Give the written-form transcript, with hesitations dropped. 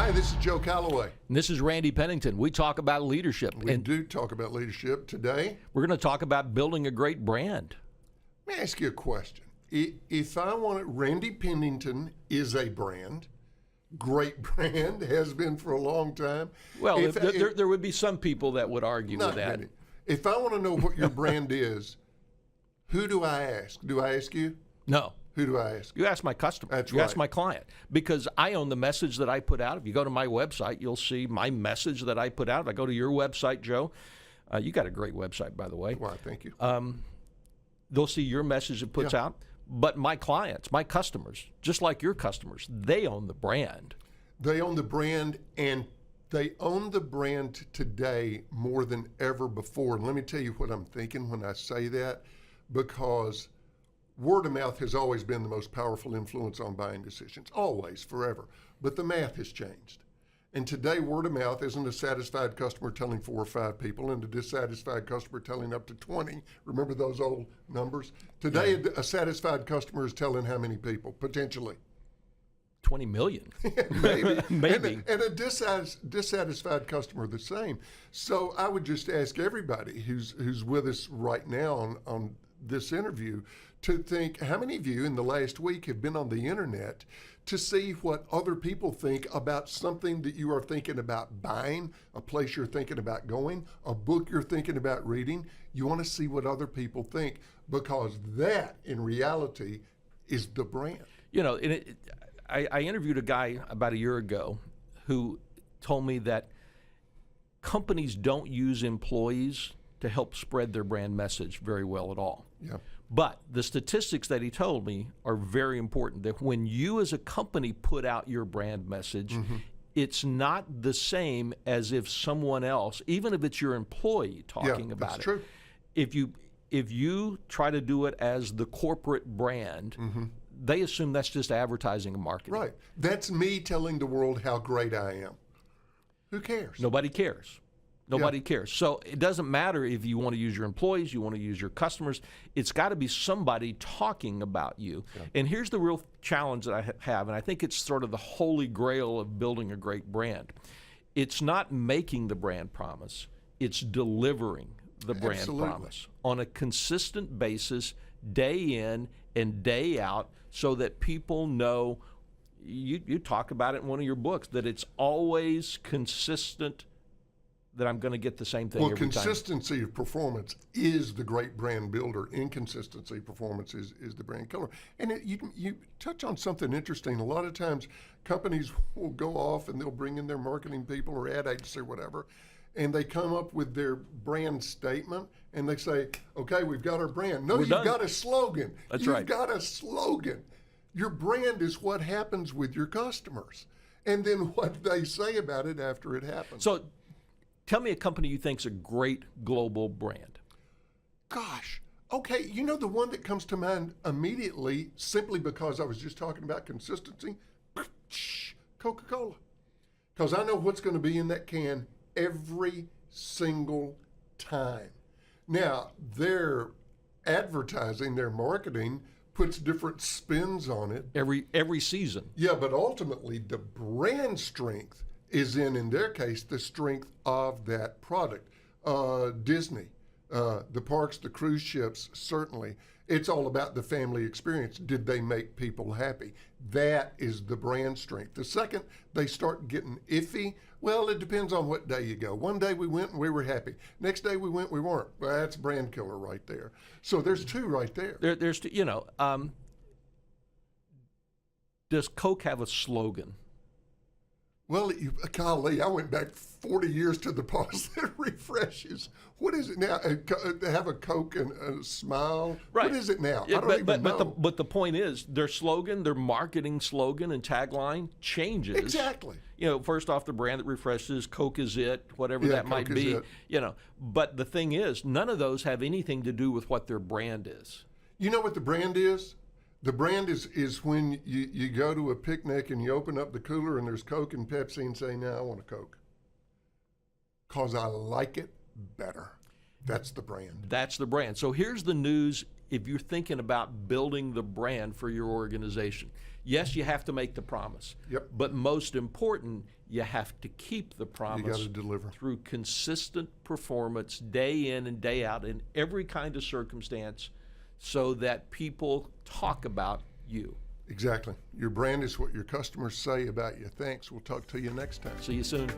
Hi, this is Joe Calloway. And this is Randy Pennington. We talk about leadership. We do talk about leadership today. We're going to talk about building a great brand. Let me ask you a question. If I want it, Randy Pennington is a brand, great brand, has been for a long time. Well, there would be some people that would argue with that. Really. If I want to know what your brand is, who do I ask? Do I ask you? No. Who do I ask? You ask my customer. That's you right. ask my client. Because I own the message that I put out. If you go to my website, you'll see my message that I put out. If I go to your website, Joe, you got a great website, by the way. Why, thank you. They'll see your message it puts out. But my clients, my customers, just like your customers, they own the brand. They own the brand, and they own the brand today more than ever before. And let me tell you what I'm thinking when I say that, because word of mouth has always been the most powerful influence on buying decisions, always, forever. But the math has changed. And today, word of mouth isn't a satisfied customer telling 4 or 5 people and a dissatisfied customer telling up to 20. Remember those old numbers? Today, a satisfied customer is telling how many people, potentially? 20 million. Maybe. Maybe. And a dissatisfied customer the same. So I would just ask everybody who's with us right now on this interview to think, how many of you in the last week have been on the internet to see what other people think about something that you are thinking about buying, a place you're thinking about going, a book you're thinking about reading? You want to see what other people think, because that, in reality, is the brand. You know, I interviewed a guy about a year ago who told me that companies don't use employees to help spread their brand message very well at all. Yeah. But the statistics that he told me are very important, that when you as a company put out your brand message, it's not the same as if someone else, even if it's your employee talking about that's it. True. If you try to do it as the corporate brand, they assume that's just advertising and marketing. Right. That's me telling the world how great I am. Who cares? Nobody cares. Nobody cares. So it doesn't matter if you want to use your employees, you want to use your customers. It's got to be somebody talking about you. Yeah. And here's the real challenge that I have, and I think it's sort of the holy grail of building a great brand. It's not making the brand promise. It's delivering the brand promise on a consistent basis, day in and day out, so that people know. You talk about it in one of your books, that it's always consistent, that I'm going to get the same thing every time. Well, consistency of performance is the great brand builder. Inconsistency of performance is the brand killer. And you touch on something interesting. A lot of times companies will go off and they'll bring in their marketing people or ad agency or whatever, and they come up with their brand statement and they say, okay, we've got our brand. No, you've got a slogan. That's right. You've got a slogan. Your brand is what happens with your customers, and then what they say about it after it happens. So tell me a company you think's a great global brand. Gosh, okay, you know the one that comes to mind immediately, simply because I was just talking about consistency? Coca-Cola. Because I know what's going to be in that can every single time. Now, their advertising, their marketing puts different spins on it. Every season. Yeah, but ultimately the brand strength is in their case, the strength of that product. Disney, the parks, the cruise ships, certainly. It's all about the family experience. Did they make people happy? That is the brand strength. The second they start getting iffy, well, it depends on what day you go. One day we went and we were happy. Next day we went, we weren't. Well, that's brand killer right there. So there's two right there. There's two, does Coke have a slogan? Well, golly, I went back 40 years to the pause that refreshes. What is it now? Have a Coke and a smile? Right. What is it now? Yeah, I don't even know. But the point is, their slogan, their marketing slogan and tagline changes. Exactly. First off, the brand that refreshes, Coke is it, whatever that might be. But the thing is, none of those have anything to do with what their brand is. You know what the brand is? The brand is when you go to a picnic and you open up the cooler and there's Coke and Pepsi and say, no, I want a Coke. Because I like it better. That's the brand. That's the brand. So here's the news if you're thinking about building the brand for your organization. Yes, you have to make the promise. Yep. But most important, you have to keep the promise. You got to deliver through consistent performance day in and day out in every kind of circumstance, so that people talk about you. Exactly. Your brand is what your customers say about you. Thanks. We'll talk to you next time. See you soon.